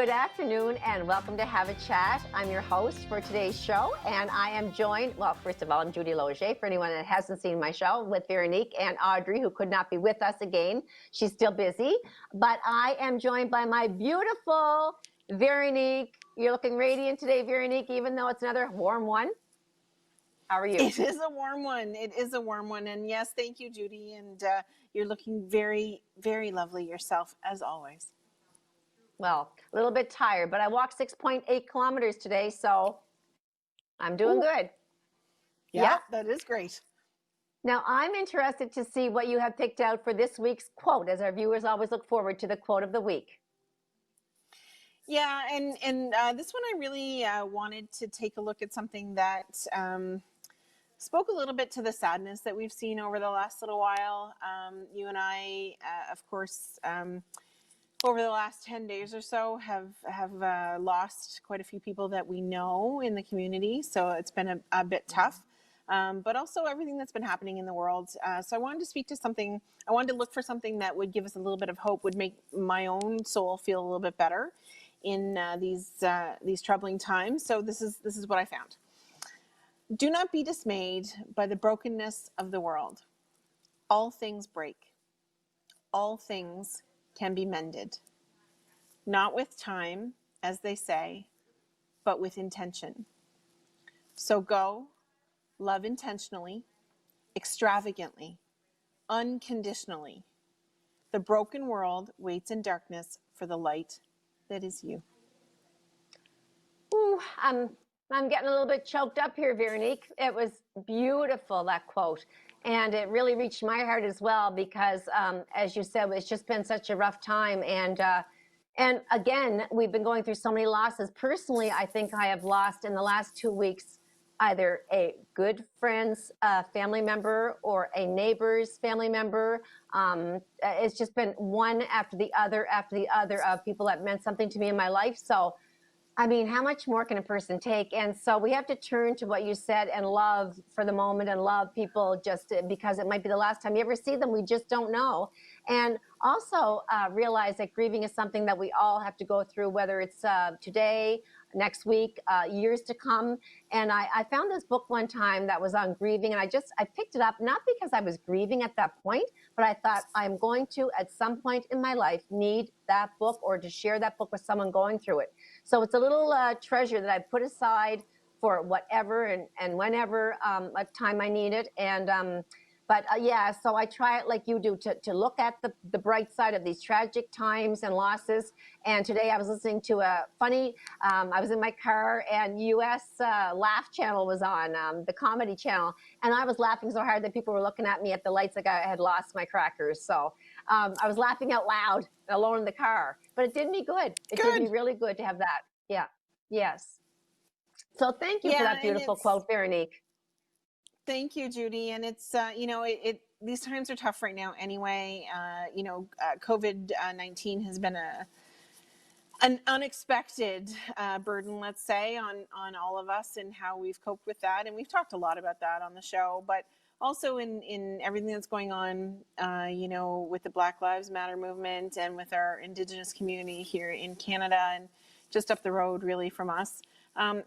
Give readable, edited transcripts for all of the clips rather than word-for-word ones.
Good afternoon and welcome to Have a Chat. I'm your host for today's show, and I am joined, well, first of all, I'm Judy Loger, for anyone that hasn't seen my show, with Veronique and Audrey, who could not be with us again. She's still busy, but I am joined by my beautiful Veronique. You're looking radiant today, Veronique, even though it's another warm one. How are you? It is a warm one. It is a warm one. And yes, thank you, Judy. And you're looking very, very lovely yourself, as always. Well, a little bit tired, but I walked 6.8 kilometers today, so I'm doing good. Yeah, that is great. Now, I'm interested to see what you have picked out for this week's quote, as our viewers always look forward to the quote of the week. Yeah, and this one I really wanted to take a look at something that spoke a little bit to the sadness that we've seen over the last little while. You and I, of course, over the last 10 days or so have lost quite a few people that we know in the community. So it's been a bit tough, but also everything that's been happening in the world. So I wanted to speak to something, I wanted to look for something that would give us a little bit of hope, would make my own soul feel a little bit better in these troubling times. So this is what I found. Do not be dismayed by the brokenness of the world. All things break. All things can be mended. Not with time, as they say, but with intention. So go, love intentionally, extravagantly, unconditionally. The broken world waits in darkness for the light that is you. Ooh, I'm getting a little bit choked up here, Veronique. It was beautiful, that quote. And it really reached my heart as well, because as you said, it's just been such a rough time. And again, we've been going through so many losses. Personally, I think I have lost in the last 2 weeks either a good friend's family member or a neighbor's family member. It's just been one after the other of people that meant something to me in my life. So I mean, how much more can a person take? And so we have to turn to what you said and love for the moment, and love people just because it might be the last time you ever see them. We just don't know. And also realize that grieving is something that we all have to go through, whether it's today, next week, years to come. And I found this book one time that was on grieving, and I picked it up, not because I was grieving at that point, but I thought I'm going to, at some point in my life, need that book or to share that book with someone going through it. So it's a little treasure that I put aside for whatever and whenever a time I need it. And yeah, so I try it like you do to look at the bright side of these tragic times and losses. And today I was listening to a funny, I was in my car and US Laugh Channel was on, the comedy channel. And I was laughing so hard that people were looking at me at the lights like I had lost my crackers. So I was laughing out loud alone in the car, but it did me good. It did me really good to have that. Yeah. Yes. So thank you for that beautiful quote, Veronique. Thank you, Judy. And it's, these times are tough right now anyway. COVID-19 has been an unexpected burden, let's say, on all of us and how we've coped with that. And we've talked a lot about that on the show, but also in everything that's going on, with the Black Lives Matter movement and with our Indigenous community here in Canada and just up the road really from us.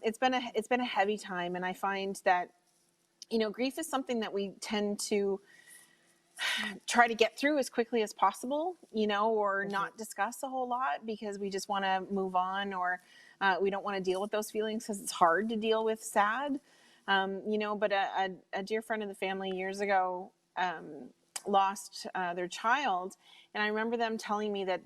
It's been a heavy time. And I find that, grief is something that we tend to try to get through as quickly as possible, or not discuss a whole lot because we just want to move on, or we don't want to deal with those feelings because it's hard to deal with sad. But a dear friend of the family years ago lost their child. And I remember them telling me that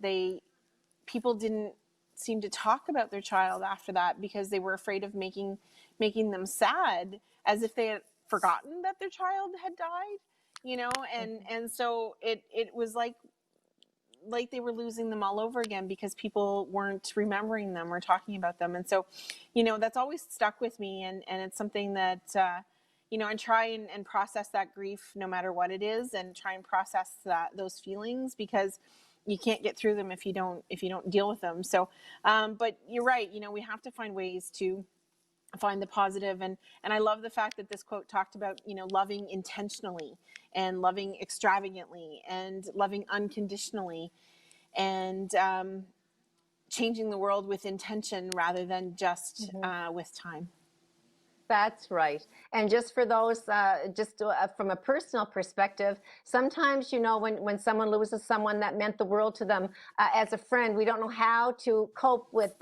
people didn't seem to talk about their child after that because they were afraid of making them sad, as if they had forgotten that their child had died, and so it was like they were losing them all over again because people weren't remembering them or talking about them. And so, that's always stuck with me. And it's something that, I try and process that grief no matter what it is, and try and process those feelings, because you can't get through them if you don't deal with them. So, but you're right. We have to find ways to find the positive. And I love the fact that this quote talked about, loving intentionally and loving extravagantly and loving unconditionally, and changing the world with intention rather than just with time. That's right. And just for those, from a personal perspective, sometimes, when someone loses someone that meant the world to them, as a friend, we don't know how to cope with,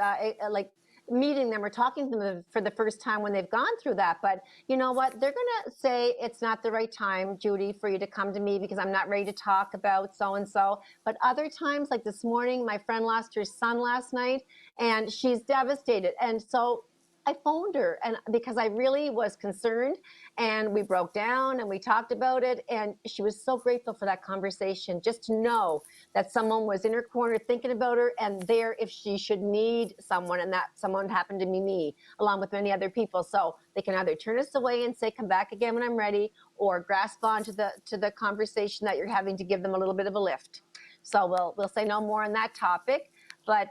like, meeting them or talking to them for the first time when they've gone through that. But you know what? They're going to say it's not the right time, Judy, for you to come to me because I'm not ready to talk about so and so. But other times, like this morning, my friend lost her son last night and she's devastated. And so I phoned her and because I really was concerned, and we broke down and we talked about it, and she was so grateful for that conversation, just to know that someone was in her corner thinking about her and there if she should need someone, and that someone happened to be me along with many other people. So they can either turn us away and say come back again when I'm ready, or grasp on to the conversation that you're having to give them a little bit of a lift. So we'll say no more on that topic. But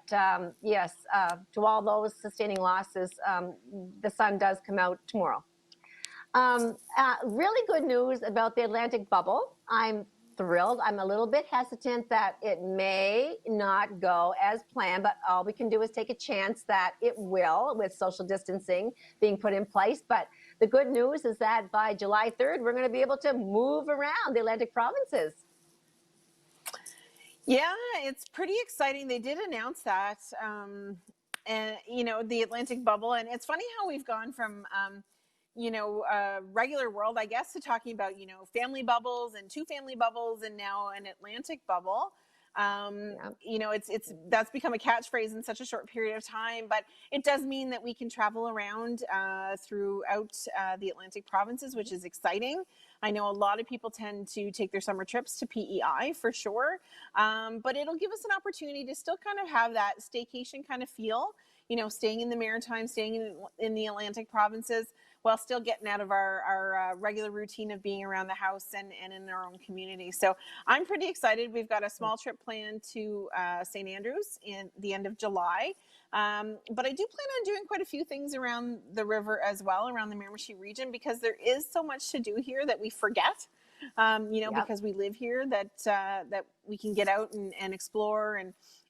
yes, to all those sustaining losses, the sun does come out tomorrow. Really good news about the Atlantic bubble. I'm thrilled. I'm a little bit hesitant that it may not go as planned, but all we can do is take a chance that it will, with social distancing being put in place. But the good news is that by July 3rd, we're going to be able to move around the Atlantic provinces. Yeah, it's pretty exciting. They did announce that, and the Atlantic bubble. And it's funny how we've gone from, regular world, I guess, to talking about family bubbles and two family bubbles, and now an Atlantic bubble. It's that's become a catchphrase in such a short period of time, but it does mean that we can travel around throughout the Atlantic provinces, which is exciting. I know a lot of people tend to take their summer trips to PEI for sure, but it'll give us an opportunity to still kind of have that staycation kind of feel, staying in the Maritime, staying in the Atlantic provinces, while still getting out of our regular routine of being around the house and in our own community. So I'm pretty excited. We've got a small trip planned to St. Andrews in the end of July. But I do plan on doing quite a few things around the river as well, around the Miramichi region, because there is so much to do here that we forget, because we live here, that we can get out and explore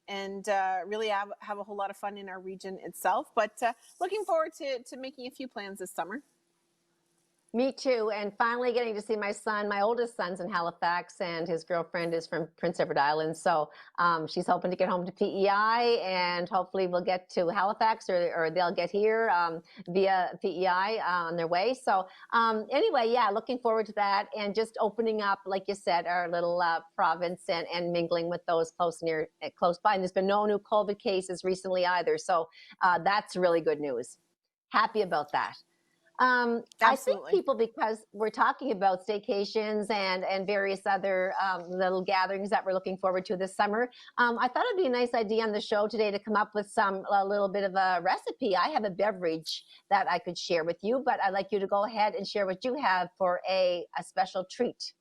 and really have a whole lot of fun in our region itself. But looking forward to making a few plans this summer. Me too. And finally getting to see my son. My oldest son's in Halifax and his girlfriend is from Prince Edward Island. So she's hoping to get home to PEI, and hopefully we'll get to Halifax, or they'll get here via PEI on their way. So anyway, yeah, looking forward to that, and just opening up, like you said, our little province and mingling with those close by. And there's been no new COVID cases recently either. So that's really good news. Happy about that. I think people, because we're talking about staycations and various other little gatherings that we're looking forward to this summer, I thought it'd be a nice idea on the show today to come up with a little bit of a recipe. I have a beverage that I could share with you, but I'd like you to go ahead and share what you have for a special treat.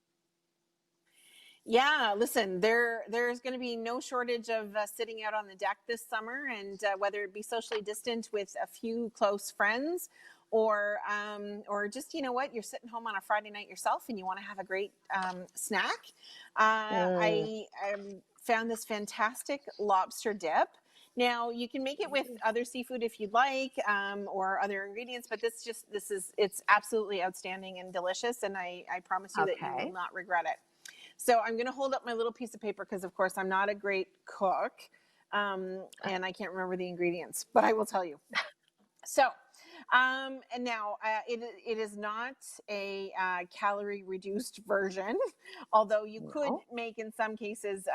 Yeah, listen, there's going to be no shortage of sitting out on the deck this summer, and whether it be socially distant with a few close friends, or just, you're sitting home on a Friday night yourself and you want to have a great snack. I found this fantastic lobster dip. Now you can make it with other seafood if you'd like, or other ingredients, but it's absolutely outstanding and delicious. And I promise you that you will not regret it. So I'm going to hold up my little piece of paper because, of course, I'm not a great cook, and I can't remember the ingredients, but I will tell you. So, and now it is not a calorie-reduced version, although you could make, in some cases,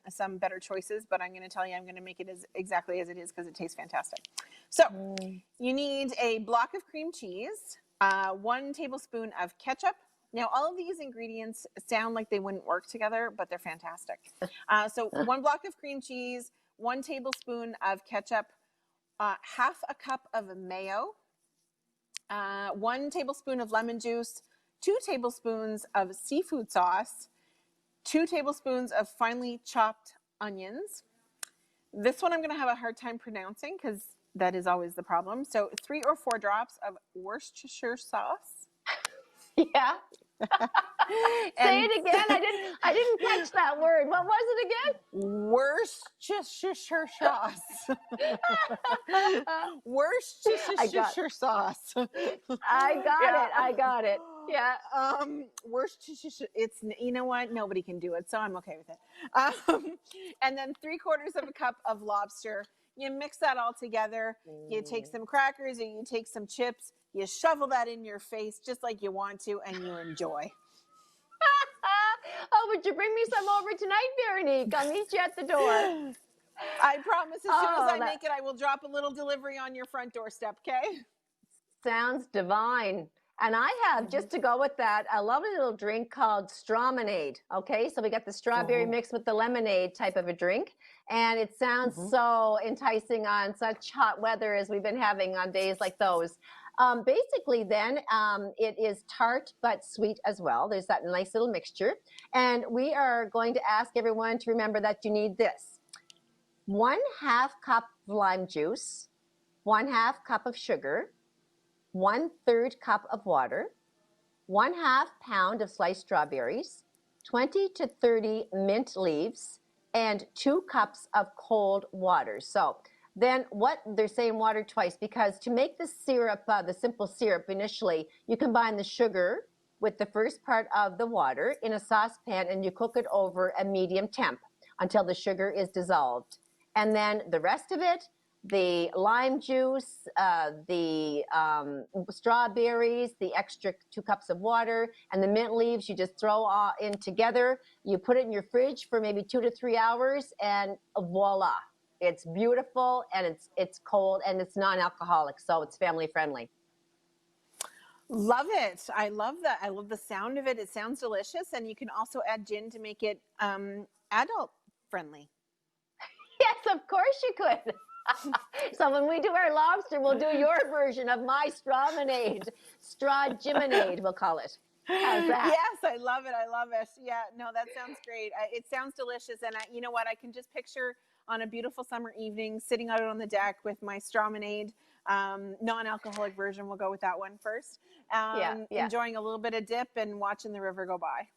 some better choices, but I'm going to tell you I'm going to make it exactly as it is because it tastes fantastic. So you need a block of cream cheese, 1 tablespoon of ketchup. Now, all of these ingredients sound like they wouldn't work together, but they're fantastic. So 1 block of cream cheese, 1 tablespoon of ketchup, half a cup of mayo, 1 tablespoon of lemon juice, 2 tablespoons of seafood sauce, 2 tablespoons of finely chopped onions. This one I'm going to have a hard time pronouncing because that is always the problem. So 3 or 4 drops of Worcestershire sauce. Yeah. Say And it again. I didn't catch that word. What was it Worcestershire sauce. again? I got Worcestershire sauce. I got Yeah. it. I got it. Yeah. Worcestershire. It's, you know what? Nobody can do it, so I'm okay with it. And then 3/4 of a cup of lobster. You mix that all together. You take some crackers or you take some chips. You shovel that in your face just like you want to, and you enjoy. Oh, would you bring me some over tonight, Veronique? I'll meet you at the door. I promise as soon as Oh, I that make it, I will drop a little delivery on your front doorstep, okay? sounds divine. And I have, just to go with that, a lovely little drink called Strawmonade. Okay, so we got the strawberry Oh. mixed with the lemonade type of a drink. And it sounds so enticing on such hot weather as we've been having on days like those. Basically, then, it is tart but sweet as well. There's that nice little mixture. And we are going to ask everyone to remember that you need this: 1/2 cup of lime juice, 1/2 cup of sugar, 1/3 cup of water, 1/2 pound of sliced strawberries, 20 to 30 mint leaves, and 2 cups of cold water. So then what they're saying water twice, because to make the syrup, the simple syrup initially, you combine the sugar with the first part of the water in a saucepan and you cook it over a medium temp until the sugar is dissolved. And then the rest of it, the lime juice, the strawberries, the extra 2 cups of water, and the mint leaves, you just throw all in together. You put it in your fridge for maybe 2 to 3 hours, and voila. It's beautiful, and it's cold, and it's non-alcoholic, so it's family friendly. Love it. I love that. I love the sound of it. It sounds delicious. And you can also add gin to make it adult friendly. Yes, of course you could. So when we do our lobster, we'll do your version of my strawmonade, straw jimonade, we'll call it. How's that? Yes, I love it. I love it. Yeah, no, that sounds great. It sounds delicious. And you know what? I can just picture on a beautiful summer evening sitting out on the deck with my strawmonade, non-alcoholic version. We'll go with that one first. Yeah. Enjoying a little bit of dip and watching the river go by.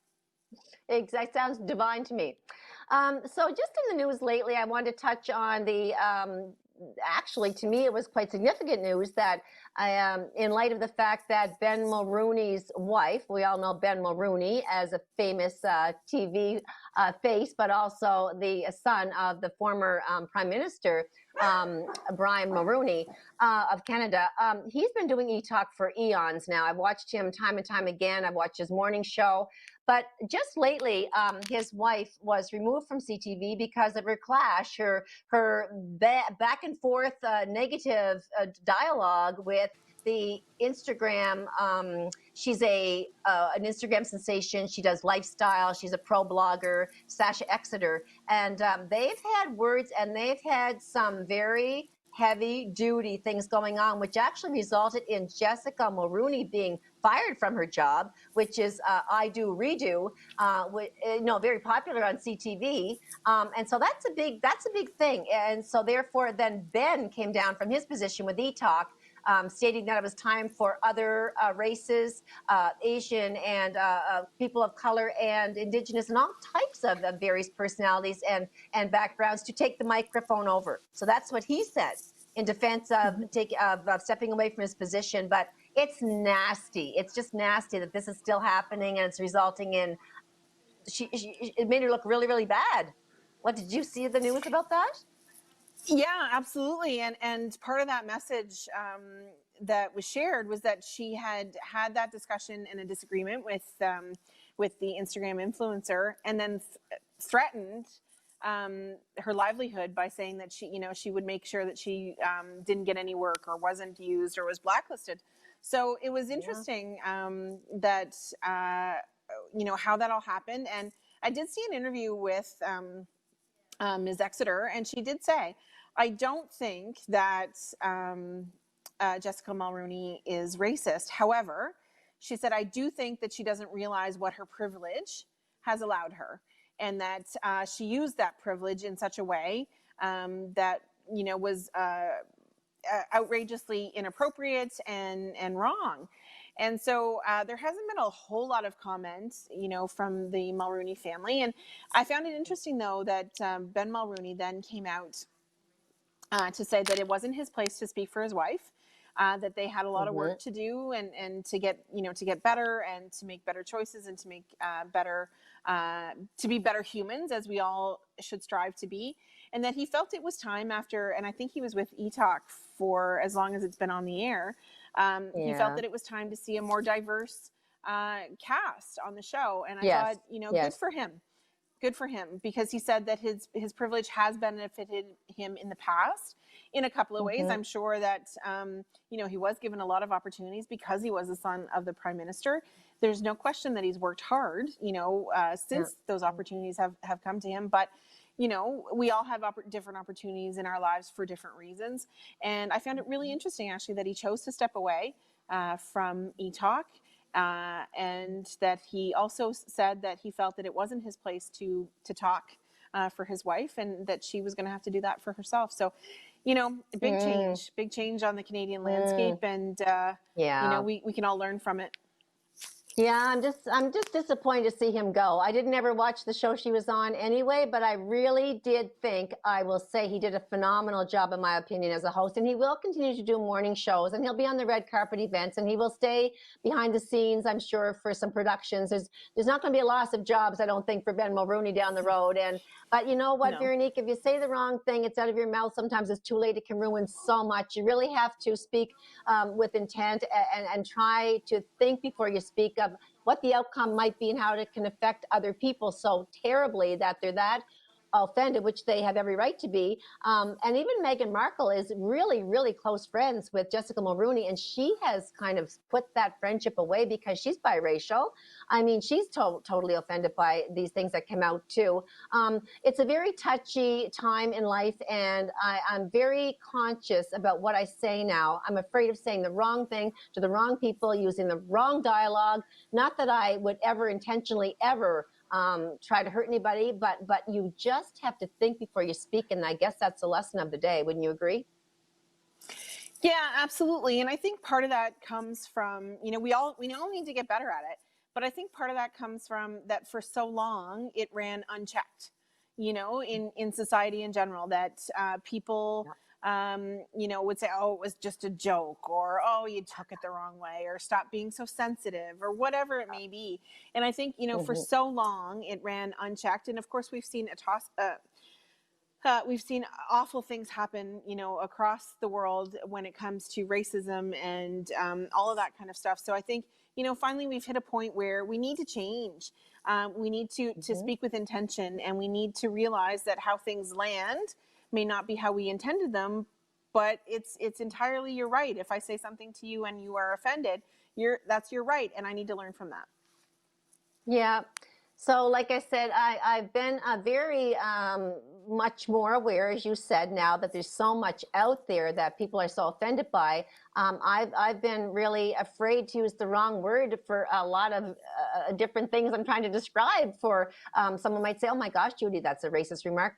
That sounds divine to me. So just in the news lately, I wanted to touch on the, actually, to me, it was quite significant news that in light of the fact that Ben Mulrooney's wife, we all know Ben Mulrooney as a famous TV face, but also the son of the former Prime Minister, Brian Mulroney of Canada. He's been doing E-Talk for eons now. I've watched him time and time again. I've watched his morning show. But just lately, his wife was removed from CTV because of her clash, her back and forth negative dialogue with the Instagram. She's an Instagram sensation. She does lifestyle. She's a pro blogger, Sasha Exeter, and they've had words and they've had some very heavy duty things going on, which actually resulted in Jessica Mulrooney being fired from her job, which is I Do Redo, very popular on CTV, and so that's a big thing. And so therefore, then Ben came down from his position with E-Talk, stating that it was time for other races, Asian and people of color and Indigenous and all types of various personalities and backgrounds to take the microphone over. So that's what he said in defense of stepping away from his position. But it's nasty. It's just nasty that this is still happening, and it's resulting in. It made her look really, really bad. What did you see the news about that? Yeah, absolutely. And part of that message that was shared was that she had that discussion and a disagreement with the Instagram influencer, and then threatened her livelihood by saying that she would make sure that she didn't get any work or wasn't used or was blacklisted. So it was interesting that how that all happened. And I did see an interview with Ms. Exeter, and she did say, I don't think that Jessica Mulrooney is racist. However, she said, I do think that she doesn't realize what her privilege has allowed her, and that she used that privilege in such a way that was outrageously inappropriate and wrong. And so there hasn't been a whole lot of comments, from the Mulrooney family. And I found it interesting, though, that Ben Mulrooney then came out to say that it wasn't his place to speak for his wife, that they had a lot of work to do and to get better and to make better choices and to make to be better humans, as we all should strive to be. And that he felt it was time after, and I think he was with ETalk for as long as it's been on the air. He felt that it was time to see a more diverse cast on the show. And I thought, good for him, because he said that his privilege has benefited him in the past in a couple of ways. I'm sure that, he was given a lot of opportunities because he was the son of the Prime Minister. There's no question that he's worked hard, since those opportunities have come to him. But, we all have different opportunities in our lives for different reasons. And I found it really interesting, actually, that he chose to step away from ETalk. And that he also said that he felt that it wasn't his place to talk for his wife, and that she was going to have to do that for herself. So, big change on the Canadian landscape, and we can all learn from it. Yeah, I'm just disappointed to see him go. I didn't ever watch the show she was on anyway, but I really did think, I will say, he did a phenomenal job, in my opinion, as a host. And he will continue to do morning shows, and he'll be on the red carpet events, and he will stay behind the scenes, I'm sure, for some productions. There's not going to be a loss of jobs, I don't think, for Ben Mulrooney down the road. But you know what, no. Veronique, if you say the wrong thing, it's out of your mouth. Sometimes it's too late. It can ruin so much. You really have to speak with intent and try to think before you speak of what the outcome might be and how it can affect other people so terribly that they're that offended, which they have every right to be. And even Meghan Markle is really, really close friends with Jessica Mulrooney, and she has kind of put that friendship away because she's biracial. I mean, she's totally offended by these things that came out too. It's a very touchy time in life, and I'm very conscious about what I say now. I'm afraid of saying the wrong thing to the wrong people, using the wrong dialogue. Not that I would ever intentionally ever try to hurt anybody, but you just have to think before you speak, and I guess that's the lesson of the day. Wouldn't you agree? Yeah, absolutely. And I think part of that comes from, we all need to get better at it, but I think part of that comes from that for so long it ran unchecked, in society in general, that people would say, oh, it was just a joke, or, oh, you took it the wrong way, or stop being so sensitive, or whatever it may be. And I think, for so long it ran unchecked. And of course, we've seen we've seen awful things happen, across the world when it comes to racism and all of that kind of stuff. So I think, finally we've hit a point where we need to change. We need to speak with intention, and we need to realize that how things land may not be how we intended them, but it's entirely your right. If I say something to you and you are offended, that's your right, and I need to learn from that. Yeah. So like I said, I've been very much more aware, as you said, now that there's so much out there that people are so offended by. I've been really afraid to use the wrong word for a lot of different things I'm trying to describe. For someone might say, oh my gosh, Judy, that's a racist remark.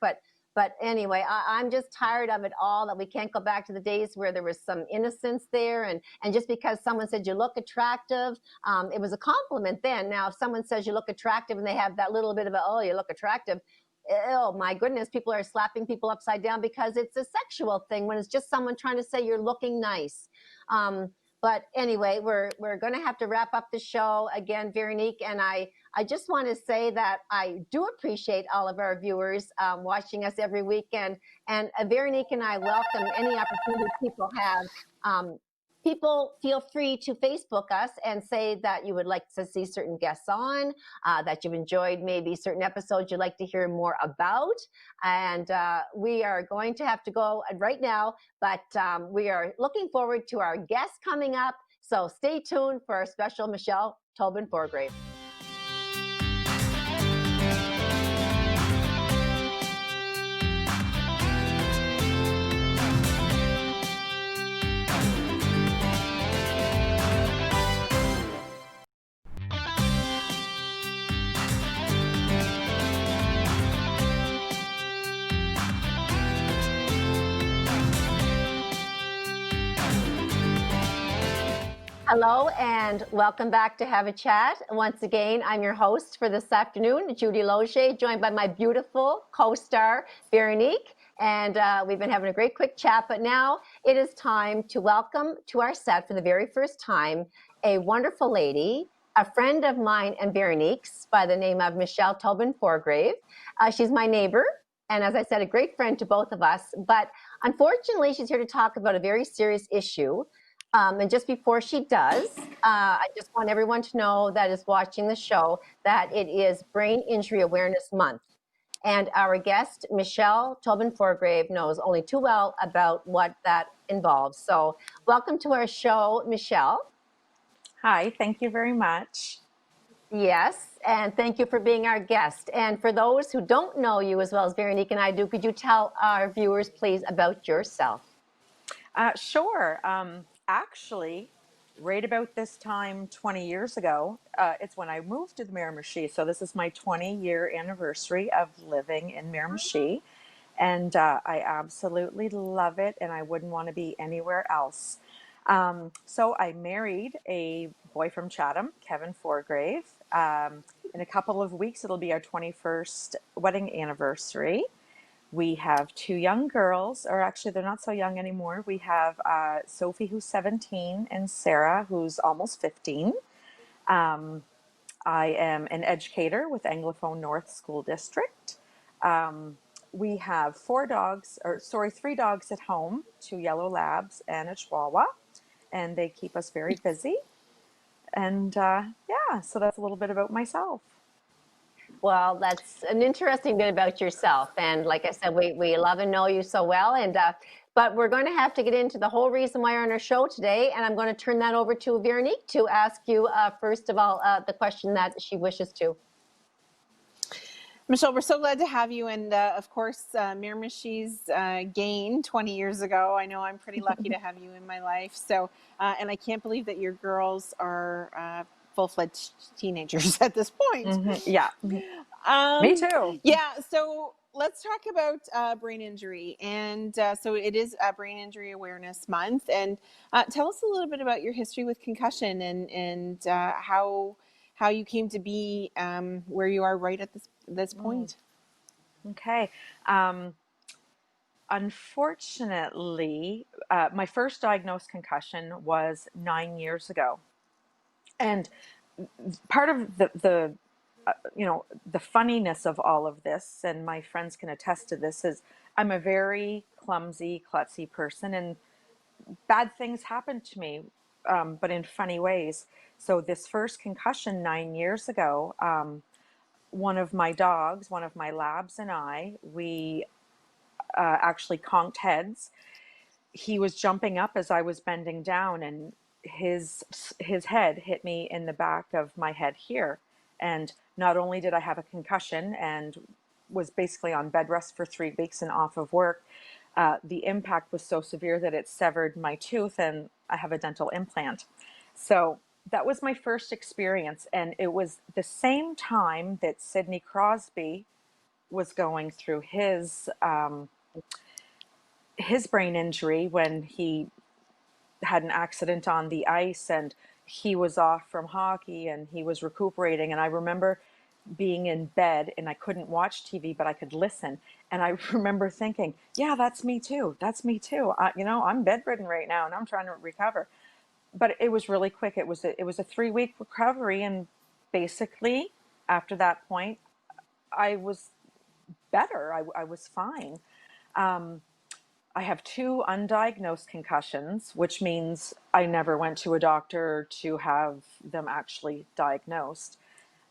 But anyway, I'm just tired of it all, that we can't go back to the days where there was some innocence there. And just because someone said you look attractive, it was a compliment then. Now, if someone says you look attractive and they have that little bit of a, oh, you look attractive, oh my goodness, people are slapping people upside down because it's a sexual thing when it's just someone trying to say you're looking nice. But anyway, we're going to have to wrap up the show again, Veronique, and I just want to say that I do appreciate all of our viewers watching us every weekend. And Veronique and I welcome any opportunity people have. People feel free to Facebook us and say that you would like to see certain guests on, that you've enjoyed maybe certain episodes you'd like to hear more about. And we are going to have to go right now, but we are looking forward to our guests coming up. So stay tuned for our special Michelle Tobin Forgrave. Hello and welcome back to Have a Chat. Once again, I'm your host for this afternoon, Judy Loge, joined by my beautiful co-star, Veronique. And we've been having a great quick chat, but now it is time to welcome to our set for the very first time a wonderful lady, a friend of mine and Veronique's by the name of Michelle Tobin Forgrave. She's my neighbor, and as I said, a great friend to both of us. But unfortunately, she's here to talk about a very serious issue. And just before she does, I just want everyone to know that is watching the show that it is Brain Injury Awareness Month. And our guest, Michelle Tobin Forgrave, knows only too well about what that involves. So, welcome to our show, Michelle. Hi, thank you very much. Yes, and thank you for being our guest. And for those who don't know you as well as Veronique and I do, could you tell our viewers, please, about yourself? Sure. Actually, right about this time 20 years ago, it's when I moved to the Miramichi. So this is my 20-year anniversary of living in Miramichi. And I absolutely love it, and I wouldn't want to be anywhere else. So I married a boy from Chatham, Kevin Forgrave. In a couple of weeks, it'll be our 21st wedding anniversary. We have two young girls, or actually, they're not so young anymore. We have Sophie, who's 17, and Sarah, who's almost 15. Um, I am an educator with Anglophone North School District. We have three dogs at home, two yellow labs and a chihuahua, and they keep us very busy. And yeah, so that's a little bit about myself. Well, that's an interesting bit about yourself. And like I said, we love and know you so well. And but we're going to have to get into the whole reason why you're on our show today. And I'm going to turn that over to Veronique to ask you, first of all, the question that she wishes to. Michelle, we're so glad to have you. And of course, Miramichi's gained 20 years ago. I know I'm pretty lucky to have you in my life. So, and I can't believe that your girls are full-fledged teenagers at this point. Yeah, me too. Yeah, so let's talk about brain injury. And so it is Brain Injury Awareness Month. And tell us a little bit about your history with concussion and how you came to be where you are right at this point. Okay. Unfortunately, my first diagnosed concussion was 9 years ago. And part of the funniness of all of this, and my friends can attest to this, is I'm a very clumsy, klutzy person, and bad things happen to me, but in funny ways. So this first concussion 9 years ago, one of my dogs, one of my labs, and we actually conked heads. He was jumping up as I was bending down, and his head hit me in the back of my head here. And not only did I have a concussion and was basically on bed rest for 3 weeks and off of work, the impact was so severe that it severed my tooth, and I have a dental implant. So that was my first experience, and it was the same time that Sidney Crosby was going through his brain injury when he had an accident on the ice, and he was off from hockey and he was recuperating. And I remember being in bed and I couldn't watch TV, but I could listen. And I remember thinking, yeah, that's me too. That's me too. I'm bedridden right now and I'm trying to recover. But it was really quick. It was a 3 week recovery. And basically after that point, I was better. I was fine. I have two undiagnosed concussions, which means I never went to a doctor to have them actually diagnosed.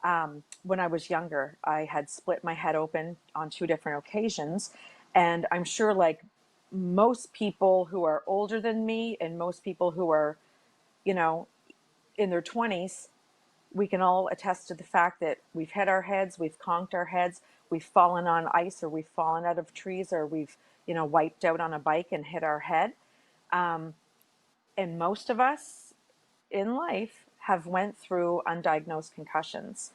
When I was younger, I had split my head open on two different occasions. And I'm sure, like most people who are older than me and most people who are, you know, in their 20s, we can all attest to the fact that we've hit our heads, we've conked our heads, we've fallen on ice, or we've fallen out of trees, or we've, wiped out on a bike and hit our head. Um, and most of us in life have went through undiagnosed concussions.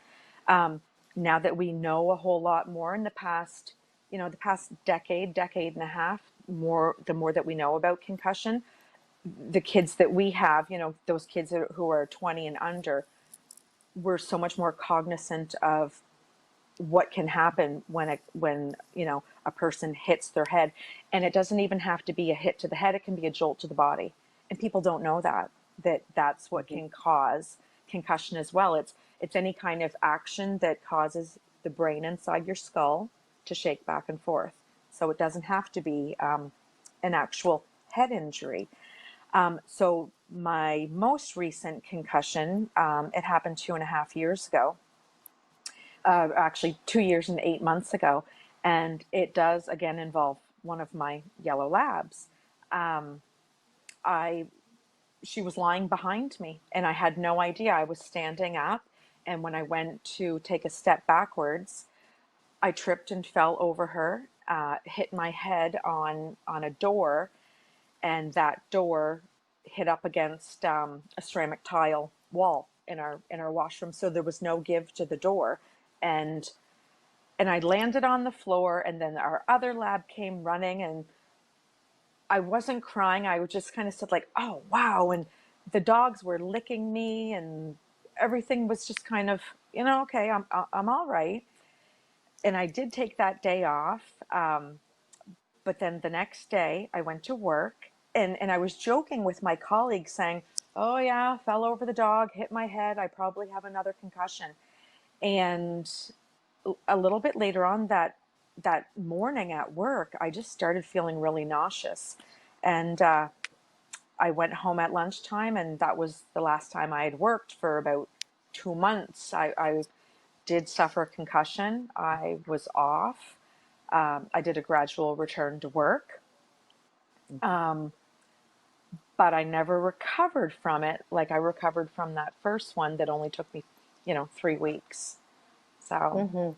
Um, Now that we know a whole lot more in the past decade and a half, the more that we know about concussion, the kids that we have, those kids who are 20 and under, we're so much more cognizant of what can happen when a person hits their head. And it doesn't even have to be a hit to the head. It can be a jolt to the body. And people don't know that's what can cause concussion as well. It's any kind of action that causes the brain inside your skull to shake back and forth. So it doesn't have to be an actual head injury. So my most recent concussion, it happened 2.5 years ago, actually 2 years and 8 months ago. And it does again involve one of my yellow labs. Um, I She was lying behind me and I had no idea. I was standing up, and when I went to take a step backwards, I tripped and fell over her, hit my head on a door, and that door hit up against a ceramic tile wall in our washroom. So there was no give to the door, and I landed on the floor. And then our other lab came running, and I wasn't crying. I just kind of said like, "Oh wow!" And the dogs were licking me, and everything was just kind of, okay, I'm all right. And I did take that day off. But then the next day I went to work, and I was joking with my colleagues saying, "Oh yeah, fell over the dog, hit my head. I probably have another concussion." And a little bit later on that morning at work, I just started feeling really nauseous. And I went home at lunchtime, and that was the last time I had worked for about 2 months. I did suffer a concussion. I was off. I did a gradual return to work. Um, but I never recovered from it like I recovered from that first one that only took me, 3 weeks. So,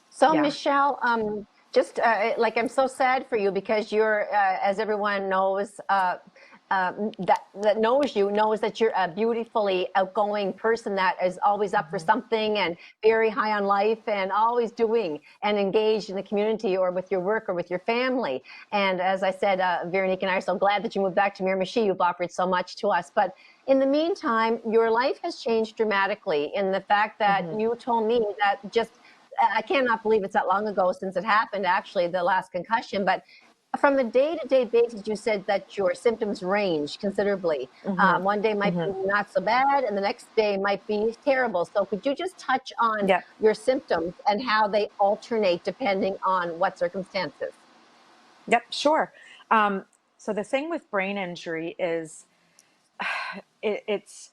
So, yeah. Michelle, just like I'm so sad for you because you're, as everyone knows, that knows you knows that you're a beautifully outgoing person that is always up for something and very high on life and always doing and engaged in the community or with your work or with your family. And as I said, Veronique and I are so glad that you moved back to Miramichi. You've offered so much to us. But in the meantime, your life has changed dramatically in the fact that you told me that just I cannot believe it's that long ago since it happened, actually, the last concussion. But from a day-to-day basis, you said that your symptoms range considerably. One day might be not so bad, and the next day might be terrible. So could you just touch on Yep. your symptoms and how they alternate depending on what circumstances? Yep. Sure. So the thing with brain injury is it, it's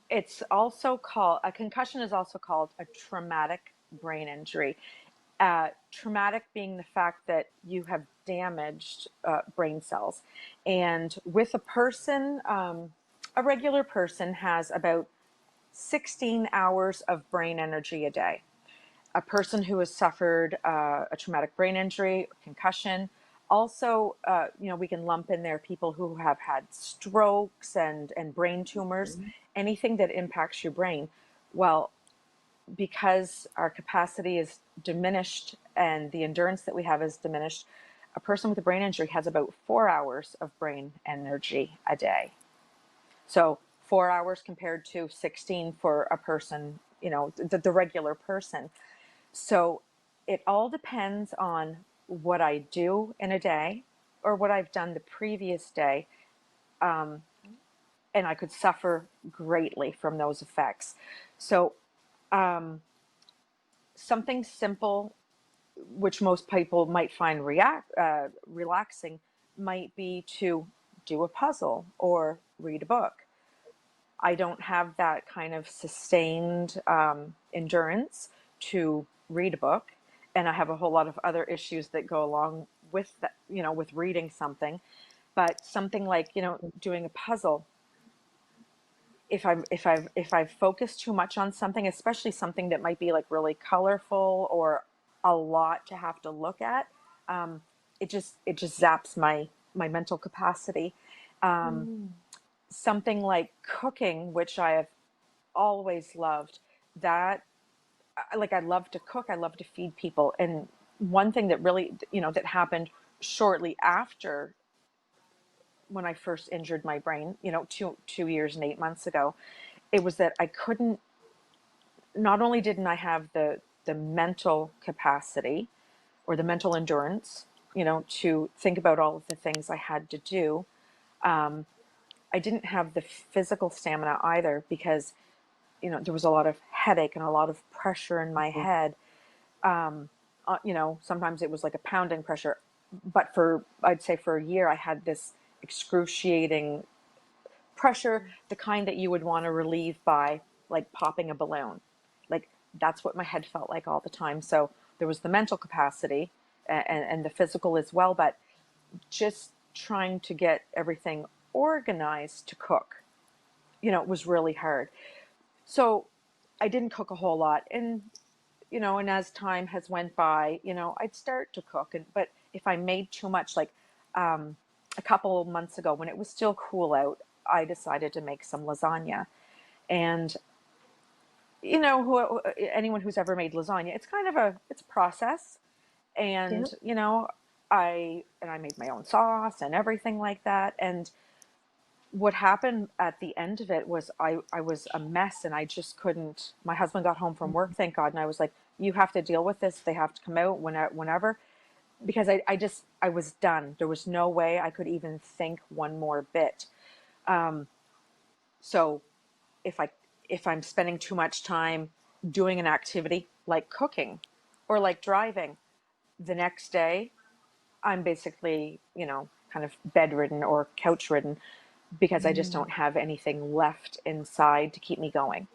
it's also called a concussion is also called a traumatic brain injury. Traumatic being the fact that you have damaged brain cells. And with a person, a regular person has about 16 hours of brain energy a day. A person who has suffered a traumatic brain injury, concussion. Also, we can lump in there people who have had strokes and brain tumors, anything that impacts your brain. Well, because our capacity is diminished and the endurance that we have is diminished, a person with a brain injury has about 4 hours of brain energy a day. So 4 hours compared to 16 for a person, the regular person. So it all depends on what I do in a day or what I've done the previous day. And I could suffer greatly from those effects. So something simple, which most people might find relaxing, might be to do a puzzle or read a book. I don't have that kind of sustained endurance to read a book, and I have a whole lot of other issues that go along with that, with reading something. But something like, doing a puzzle, if I've focused too much on something, especially something that might be like really colorful or a lot to have to look at, it just zaps my mental capacity. Something like cooking, which I have always loved, that like I love to cook, I love to feed people. And one thing that really, that happened shortly after when I first injured my brain, you know, 2 years and 8 months ago, it was that I couldn't, not only didn't I have the mental capacity or the mental endurance, you know, to think about all of the things I had to do, I didn't have the physical stamina either because, you know, there was a lot of headache and a lot of pressure in my head. You know, sometimes it was like a pounding pressure, but I'd say for a year, I had this excruciating pressure, the kind that you would want to relieve by like popping a balloon. Like that's what my head felt like all the time. So there was the mental capacity and the physical as well, but just trying to get everything organized to cook, you know, it was really hard. So I didn't cook a whole lot. And, you know, and as time has went by, you know, I'd start to cook. But if I made too much, like a couple of months ago when it was still cool out, I decided to make some lasagna. And, you know, anyone who's ever made lasagna, it's kind of it's a process. Yeah. And, you know, I made my own sauce and everything like that. And what happened at the end of it was I was a mess and I just couldn't. My husband got home from work, thank God, and I was like, you have to deal with this. They have to come out whenever, because I was done. There was no way I could even think one more bit. So if I if I'm spending too much time doing an activity like cooking or like driving, the next day I'm basically, you know, kind of bedridden or couch ridden because I just don't have anything left inside to keep me going.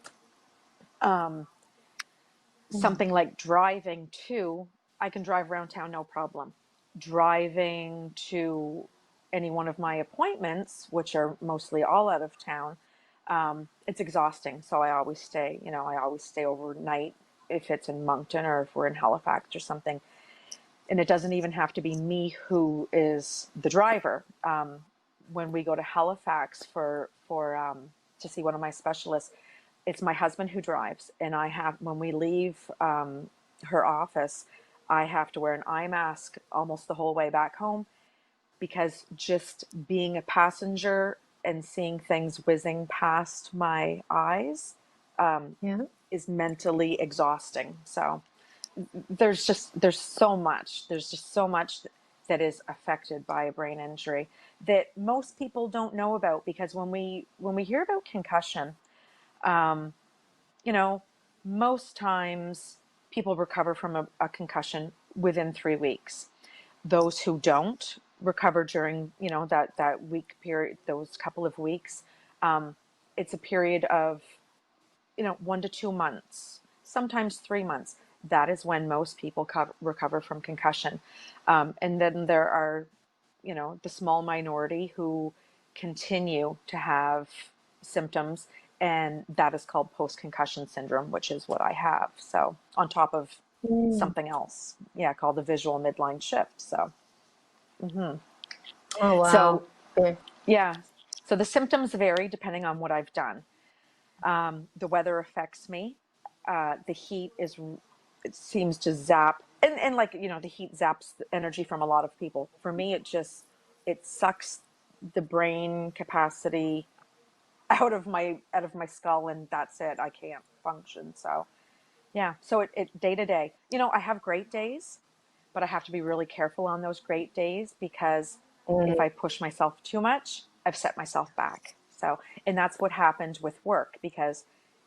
Something like driving too, I can drive around town no problem. Driving to any one of my appointments, which are mostly all out of town, it's exhausting. So I always stay, you know, I always stay overnight if it's in Moncton or if we're in Halifax or something. And it doesn't even have to be me who is the driver. When we go to Halifax for to see one of my specialists, it's my husband who drives, and I have when we leave her office, I have to wear an eye mask almost the whole way back home because just being a passenger and seeing things whizzing past my eyes Yeah. is mentally exhausting. So there's just so much that is affected by a brain injury that most people don't know about, because when we hear about concussion, you know, most times people recover from a concussion within 3 weeks. Those who don't recover during, you know, that week period, those couple of weeks, it's a period of, you know, 1 to 2 months, sometimes 3 months. That is when most people recover from concussion. And then there are, you know, the small minority who continue to have symptoms, and that is called post-concussion syndrome, which is what I have. So on top of Mm. something else, yeah, called the visual midline shift. So, Oh, wow. so Yeah. yeah, so the symptoms vary depending on what I've done. The weather affects me. The heat it seems to zap, and like, you know, the heat zaps the energy from a lot of people. For me, it sucks the brain capacity out of my skull, and that's it. I can't function. So yeah, so it day to day. You know, I have great days, but I have to be really careful on those great days because if Mm. I push myself too much, I've set myself back. So, and that's what happened with work because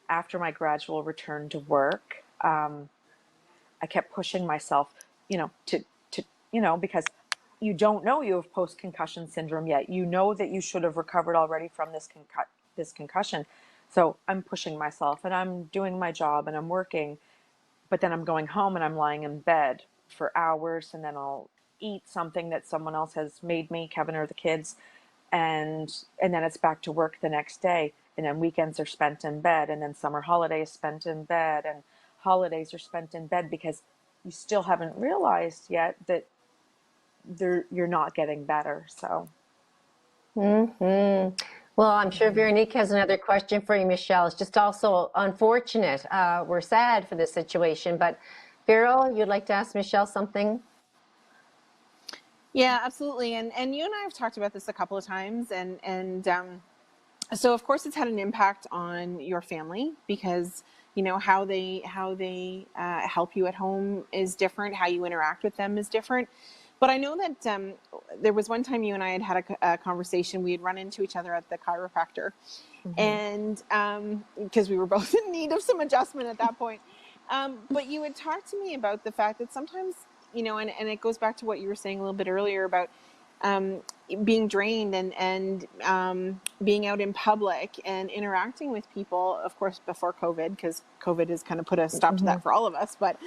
after my gradual return to work, I kept pushing myself, you know, to, you know, because you don't know you have post concussion syndrome yet. You know that you should have recovered already from this concussion. So I'm pushing myself and I'm doing my job and I'm working, but then I'm going home and I'm lying in bed for hours, and then I'll eat something that someone else has made me, Kevin or the kids, and then it's back to work the next day, and then weekends are spent in bed, and then summer holidays spent in bed, and holidays are spent in bed because you still haven't realized yet that you're not getting better. So Hmm. Well, I'm sure Veronique has another question for you, Michelle. It's just also unfortunate. We're sad for this situation, but Vero, you'd like to ask Michelle something? Yeah, absolutely. And you and I have talked about this a couple of times, so of course it's had an impact on your family because how they help you at home is different, how you interact with them is different. But I know that there was one time you and I had a conversation. We had run into each other at the chiropractor, Mm-hmm. and because we were both in need of some adjustment at that point. But you had talked to me about the fact that sometimes, and it goes back to what you were saying a little bit earlier about um, being drained and being out in public and interacting with people. Of course, before COVID, because COVID has kind of put a stop to Mm-hmm. that for all of us. But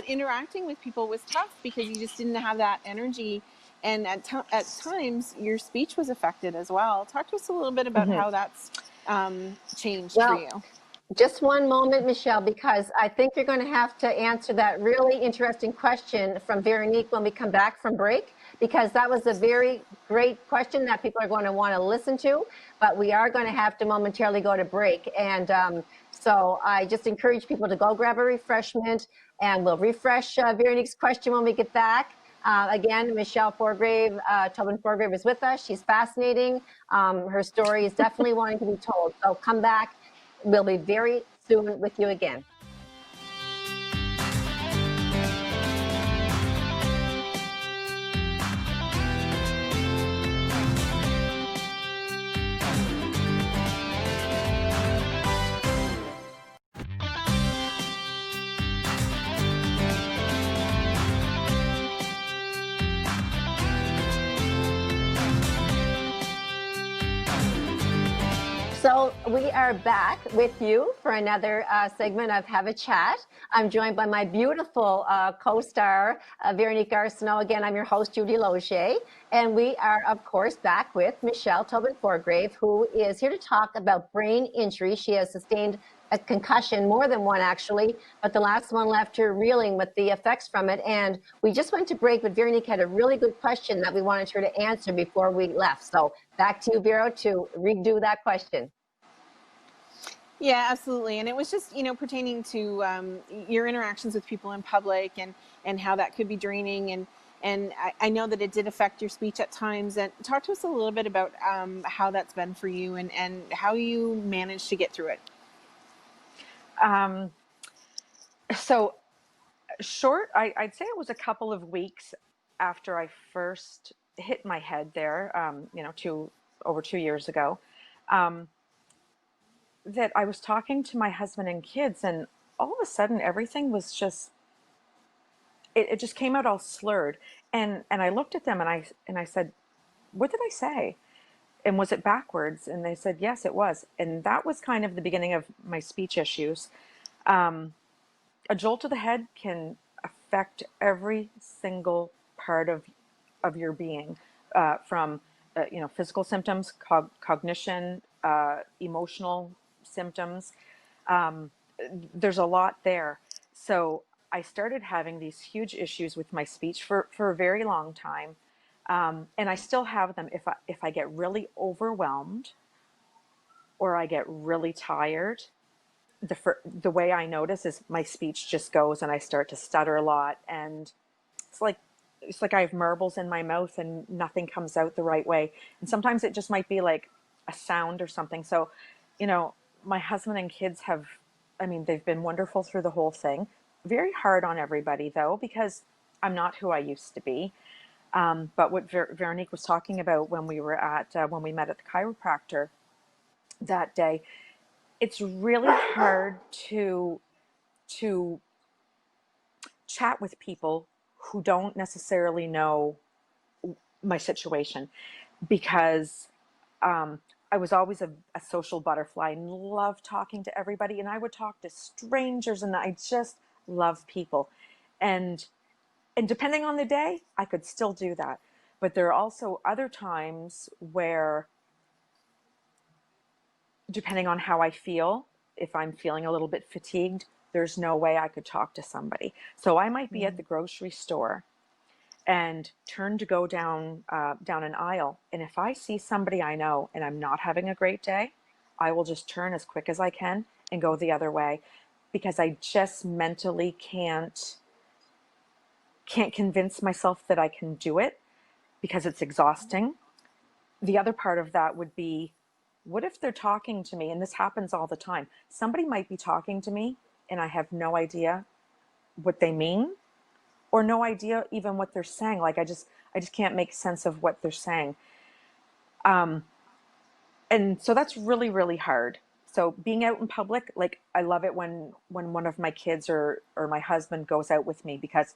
interacting with people was tough because you just didn't have that energy, and at times your speech was affected as well. Talk to us a little bit about Mm-hmm. how that's changed for Well, you. just one moment, Michelle, because I think you're going to have to answer that really interesting question from Veronique when we come back from break, because that was a very great question that people are going to want to listen to. But we are going to have to momentarily go to break. And so I just encourage people to go grab a refreshment, and we'll refresh Veronique's question when we get back. Again, Michelle Forgrave, Tobin Forgrave is with us. She's fascinating. Her story is definitely wanting to be told. So come back. We'll be very soon with you again. So we are back with you for another segment of Have a Chat. I'm joined by my beautiful co-star, Veronique Arsenault. Again, I'm your host, Judy Logier. And we are, of course, back with Michelle Tobin Forgrave, who is here to talk about brain injury. She has sustained a concussion, more than one actually, but the last one left her reeling with the effects from it. And we just went to break, but Veronique had a really good question that we wanted her to answer before we left. So back to you, Vero, to redo that question. Yeah, absolutely. And it was just, pertaining to your interactions with people in public and how that could be draining. And I know that it did affect your speech at times. And talk to us a little bit about how that's been for you and how you managed to get through it. Um, so I'd say it was a couple of weeks after I first hit my head there, over 2 years ago, um, that I was talking to my husband and kids, and all of a sudden everything was just, it just came out all slurred. And I looked at them and I said, what did I say? And was it backwards? And they said, yes, it was. And that was kind of the beginning of my speech issues. Um, a jolt to the head can affect every single part of your being, from physical symptoms, cognition, emotional symptoms. Um, there's a lot there. So I started having these huge issues with my speech for a very long time. And I still have them if I get really overwhelmed or I get really tired. The way I notice is my speech just goes and I start to stutter a lot, and it's like I have marbles in my mouth and nothing comes out the right way. And sometimes it just might be like a sound or something. So, my husband and kids they've been wonderful through the whole thing. Very hard on everybody though, because I'm not who I used to be. But what Veronique was talking about when we met at the chiropractor that day, it's really hard to chat with people who don't necessarily know my situation, because I was always a social butterfly and loved talking to everybody, and I would talk to strangers, and I just love people, and depending on the day I could still do that. But there are also other times where, depending on how I feel, if I'm feeling a little bit fatigued, there's no way I could talk to somebody. So I might be at the grocery store and turn to go down an aisle, and if I see somebody I know and I'm not having a great day, I will just turn as quick as I can and go the other way, because I just mentally can't can't convince myself that I can do it because it's exhausting. The other part of that would be, what if they're talking to me? And this happens all the time. Somebody might be talking to me and I have no idea what they mean, or no idea even what they're saying. Like I just can't make sense of what they're saying. And so that's really, really hard. So being out in public, like I love it when one of my kids or my husband goes out with me, because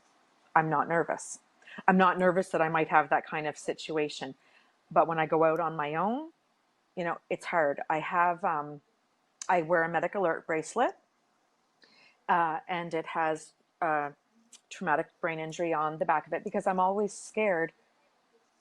I'm not nervous. I'm not nervous that I might have that kind of situation. But when I go out on my own, it's hard. I wear a medic alert bracelet, and it has traumatic brain injury on the back of it, because I'm always scared.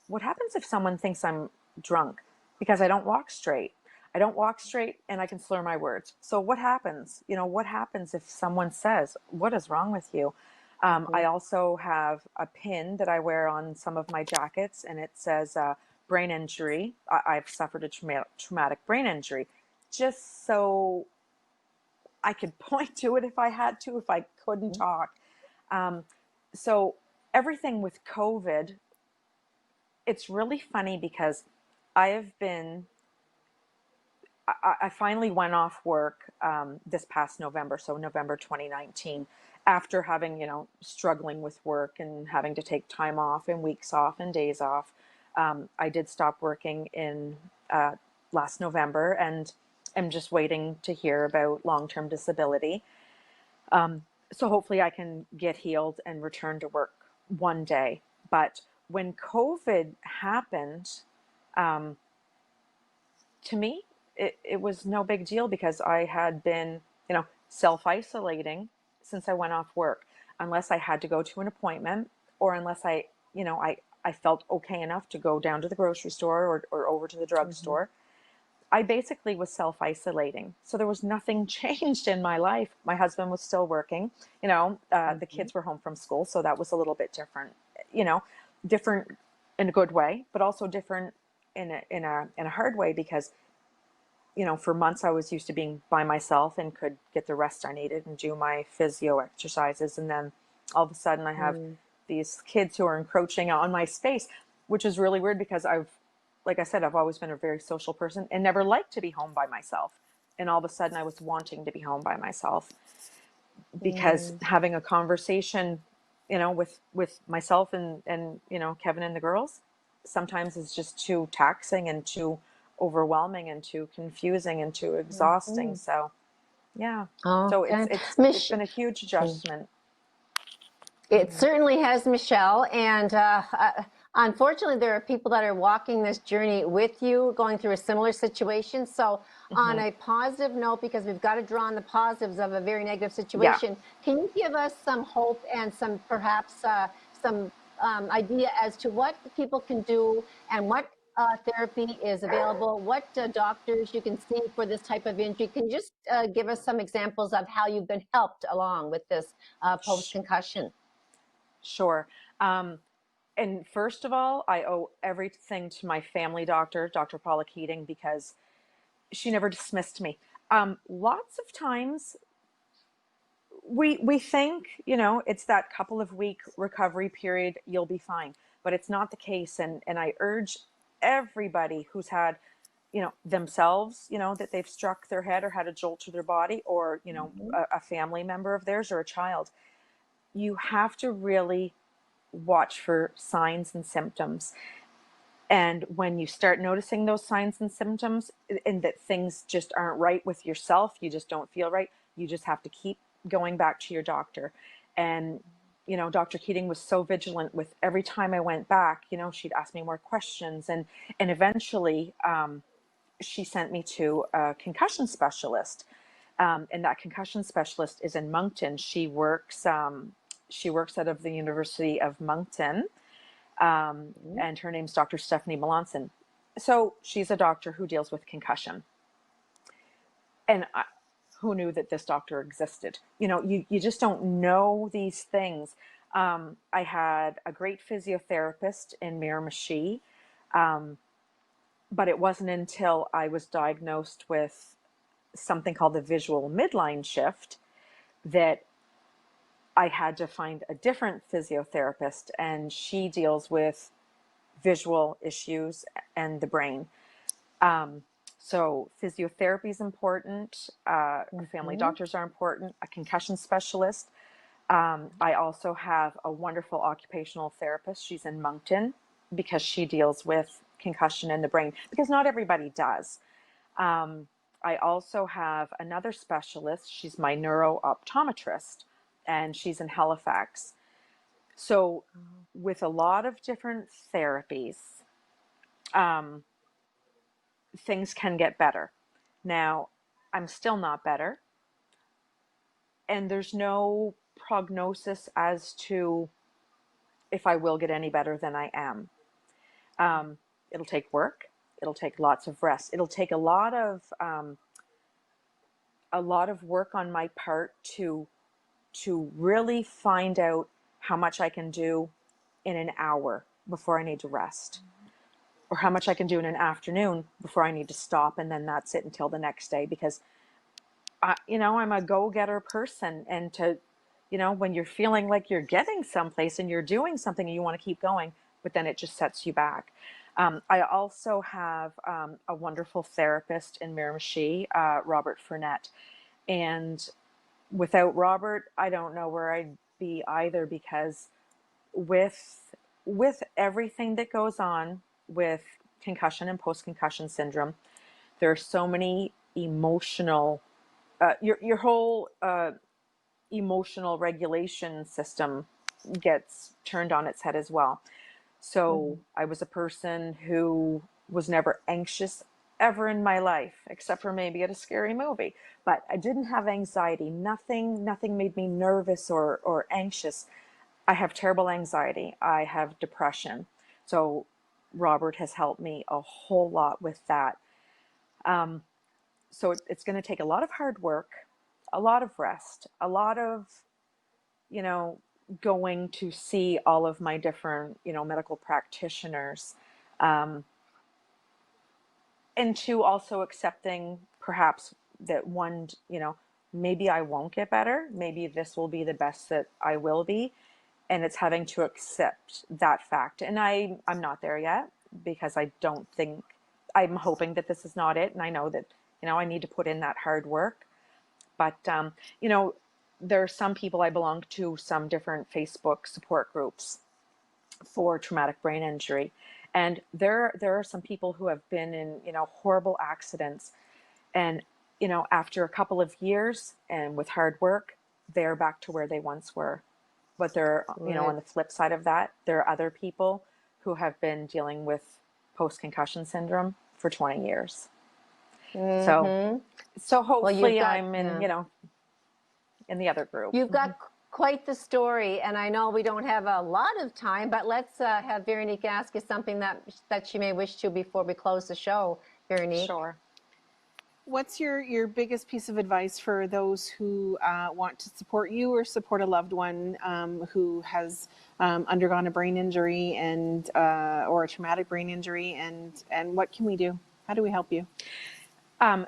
What happens if someone thinks I'm drunk? Because I don't walk straight. I don't walk straight and I can slur my words. So what happens? What happens if someone says, "What is wrong with you?" I also have a pin that I wear on some of my jackets, and it says brain injury. I've suffered a traumatic brain injury, just so I could point to it if I had to, if I couldn't talk. So everything with COVID, it's really funny because I have been, I finally went off work this past November, so November 2019, after having, struggling with work and having to take time off and weeks off and days off. I did stop working in last November, and am just waiting to hear about long-term disability. So hopefully I can get healed and return to work one day. But when COVID happened, um, to me, it was no big deal, because I had been, self-isolating since I went off work, unless I had to go to an appointment, or unless I felt okay enough to go down to the grocery store, or over to the drugstore. I basically was self-isolating. So there was nothing changed in my life. My husband was still working, the kids were home from school. So that was a little bit different, different in a good way, but also different in a hard way, because, for months I was used to being by myself and could get the rest I needed and do my physio exercises. And then all of a sudden I have these kids who are encroaching on my space, which is really weird, because like I said, I've always been a very social person and never liked to be home by myself. And all of a sudden I was wanting to be home by myself, because having a conversation, with myself and, Kevin and the girls, sometimes is just too taxing and too overwhelming and too confusing and too exhausting. So, yeah. So Okay. it's been a huge adjustment. It certainly has, Michelle. And unfortunately, there are people that are walking this journey with you, going through a similar situation. So, on a positive note, because we've got to draw on the positives of a very negative Yeah. situation, can you give us some hope and some perhaps some idea as to what people can do and what therapy is available, what doctors you can see for this type of injury? Can you just give us some examples of how you've been helped along with this post-concussion? Sure. And first of all, I owe everything to my family doctor, Dr. Paula Keating, because she never dismissed me. Lots of times we think, it's that couple of week recovery period, you'll be fine, but it's not the case. And I urge everybody who's had, themselves, that they've struck their head or had a jolt to their body, or, a family member of theirs or a child, you have to really watch for signs and symptoms. And when you start noticing those signs and symptoms, and that things just aren't right with yourself, you just don't feel right, you just have to keep going back to your doctor. And, Dr. Keating was so vigilant with every time I went back, she'd ask me more questions. And eventually she sent me to a concussion specialist. And that concussion specialist is in Moncton. She works out of the University of Moncton. And her name's Dr. Stephanie Melanson. So she's a doctor who deals with concussion. And who knew that this doctor existed? You just don't know these things. I had a great physiotherapist in Miramichi, but it wasn't until I was diagnosed with something called the visual midline shift that I had to find a different physiotherapist, and she deals with visual issues and the brain. Um, so physiotherapy is important. Family Mhm. doctors are important. A concussion specialist. I also have a wonderful occupational therapist. She's in Moncton because she deals with concussion in the brain, because not everybody does. Um, I also have another specialist. She's my neuro optometrist, and she's in Halifax. So, with a lot of different therapies, um, things can get better. Now, I'm still not better, and there's no prognosis as to if I will get any better than I am. It'll take work. It'll take lots of rest. It'll take a lot of work on my part to really find out how much I can do in an hour before I need to rest, or how much I can do in an afternoon before I need to stop, and then that's it until the next day. Because I'm a go-getter person, and when you're feeling like you're getting someplace and you're doing something and you want to keep going, but then it just sets you back. I also have a wonderful therapist in Miramichi, Robert Furnett, and without Robert, I don't know where I'd be either, because with everything that goes on with concussion and post-concussion syndrome, there are so many emotional your whole emotional regulation system gets turned on its head as well. So I was a person who was never anxious ever in my life, except for maybe at a scary movie. But I didn't have anxiety. Nothing made me nervous or anxious. I have terrible anxiety. I have depression. So Robert has helped me a whole lot with that. Um, so it's going to take a lot of hard work, a lot of rest, a lot of, you know, going to see all of my different, medical practitioners, um, and to also accepting perhaps that maybe I won't get better. Maybe this will be the best that I will be. And it's having to accept that fact. And I'm not there yet, because I don't think, I'm hoping that this is not it. And I know that, I need to put in that hard work. But, there are some people, I belong to some different Facebook support groups for traumatic brain injury. And there are some people who have been in, horrible accidents. And, after a couple of years and with hard work, they're back to where they once were. But there, Right. on the flip side of that, there are other people who have been dealing with post-concussion syndrome for 20 years. So, Mm-hmm. so Well, you've hopefully got, I'm in, yeah. in the other group. You've got quite the story, and I know we don't have a lot of time, but let's have Veronique ask you something that she may wish to before we close the show. Veronique. Sure. What's your biggest piece of advice for those who want to support you or support a loved one who has undergone a brain injury and or a traumatic brain injury, and what can we do? How do we help you?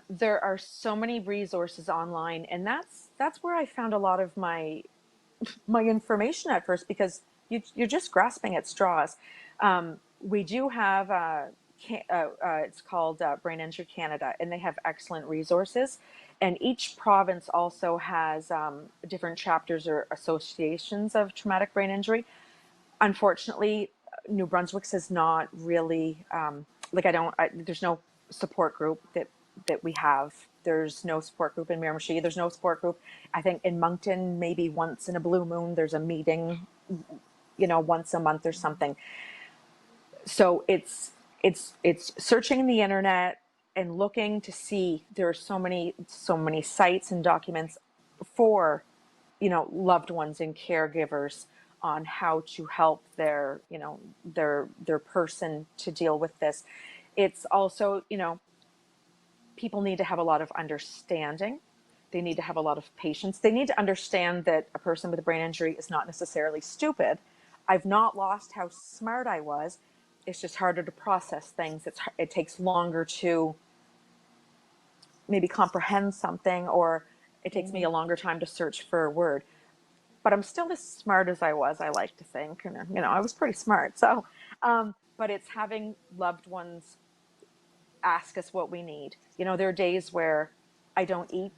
There are so many resources online, and that's where I found a lot of my information at first, because you're just grasping at straws. We do have it's called Brain Injury Canada, and they have excellent resources. And each province also has different chapters or associations of traumatic brain injury. Unfortunately, New Brunswick's is not really like there's no support group that we have. There's no support group in Miramichi. There's no support group. I think in Moncton, maybe once in a blue moon, there's a meeting, once a month or something. So it's searching the internet and looking to see. There are so many sites and documents for loved ones and caregivers on how to help their person to deal with this. It's also, people need to have a lot of understanding. They need to have a lot of patience. They need to understand that a person with a brain injury is not necessarily stupid. I've not lost how smart I was. It's just harder to process things. It takes longer to maybe comprehend something, or it takes me a longer time to search for a word. but I'm still as smart as I was, I like to think. And, I was pretty smart. So, but it's having loved ones ask us what we need. There are days where I don't eat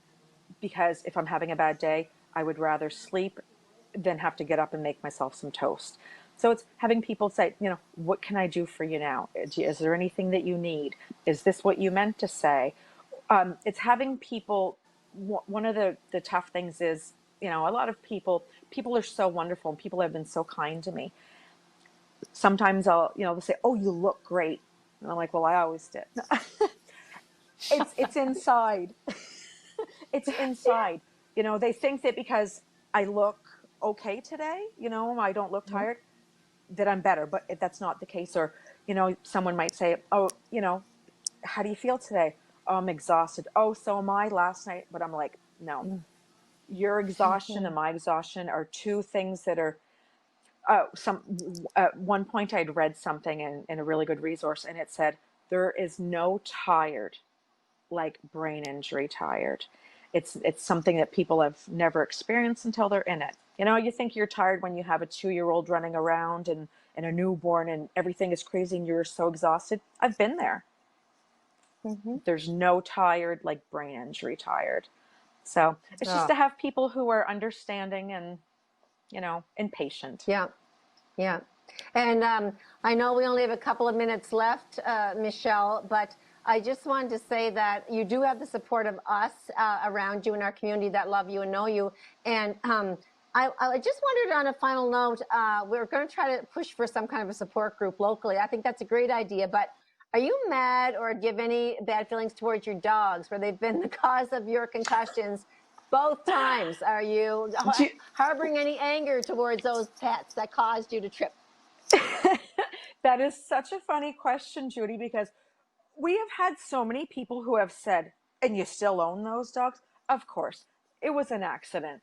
because if I'm having a bad day, I would rather sleep than have to get up and make myself some toast. So it's having people say, what can I do for you now? Is there anything that you need? Is this what you meant to say? It's having people. One of the tough things is, a lot of people are so wonderful and people have been so kind to me. Sometimes they'll say, oh, you look great. And I'm like, well, I always did. It's inside. It's inside. They think that because I look okay today, I don't look tired, that I'm better, but that's not the case. Or, someone might say, oh, how do you feel today? Oh, I'm exhausted. Oh, so am I last night. But I'm like, no, your exhaustion and my exhaustion are two things that are, at one point I'd read something in a really good resource, and it said, there is no tired like brain injury tired. It's something that people have never experienced until they're in it. You think you're tired when you have a 2-year-old running around and a newborn and everything is crazy and you're so exhausted. I've been there. There's no tired like brain injury tired. So it's just Oh, to have people who are understanding and, and patient. yeah. Yeah. And I know we only have a couple of minutes left, Michelle, but I just wanted to say that you do have the support of us around you in our community that love you and know you. And I just wondered on a final note, we're going to try to push for some kind of a support group locally. I think that's a great idea, but are you mad or give any bad feelings towards your dogs where they've been the cause of your concussions both times? Are you harboring any anger towards those pets that caused you to trip? That is such a funny question, Judy, because we have had so many people who have said, and you still own those dogs? Of course. It was an accident.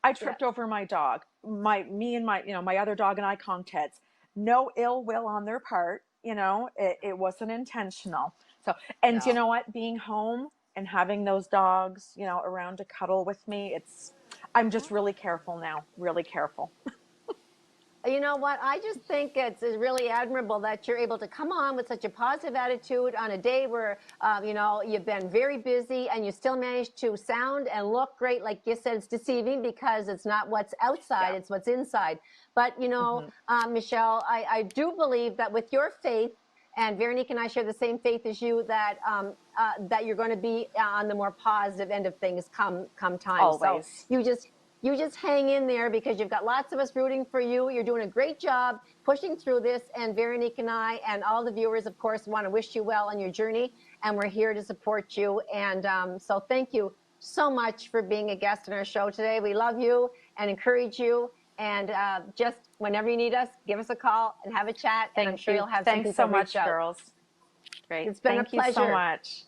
I tripped over my dog. Me and my other dog and I conked heads. No ill will on their part. It wasn't intentional. So, and you No. know what? Being home and having those dogs, around to cuddle with me, I'm just really careful now, really careful. You know what? I just think it's really admirable that you're able to come on with such a positive attitude on a day where, you've been very busy and you still manage to sound and look great. Like you said, it's deceiving because it's not what's outside, Yeah. it's what's inside. But, Michelle, I do believe that with your faith, and Veronique and I share the same faith as you that you're going to be on the more positive end of things come time. So Always. you just hang in there because you've got lots of us rooting for you. You're doing a great job pushing through this. And Veronique and I and all the viewers, of course, want to wish you well on your journey. And we're here to support you. And so thank you so much for being a guest on our show today. We love you and encourage you. And just whenever you need us, give us a call and have a chat. And I'm Thank sure you. you'll have some Thanks people so reach much, out. girls. Great. It's been Thank a you so pleasure. much.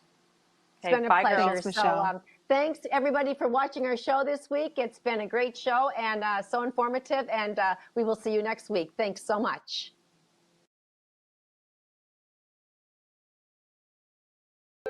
It's been a bye, pleasure. girls. Thanks, So Michelle. thanks to everybody for watching our show this week. It's been a great show and so informative. And we will see you next week. Thanks so much.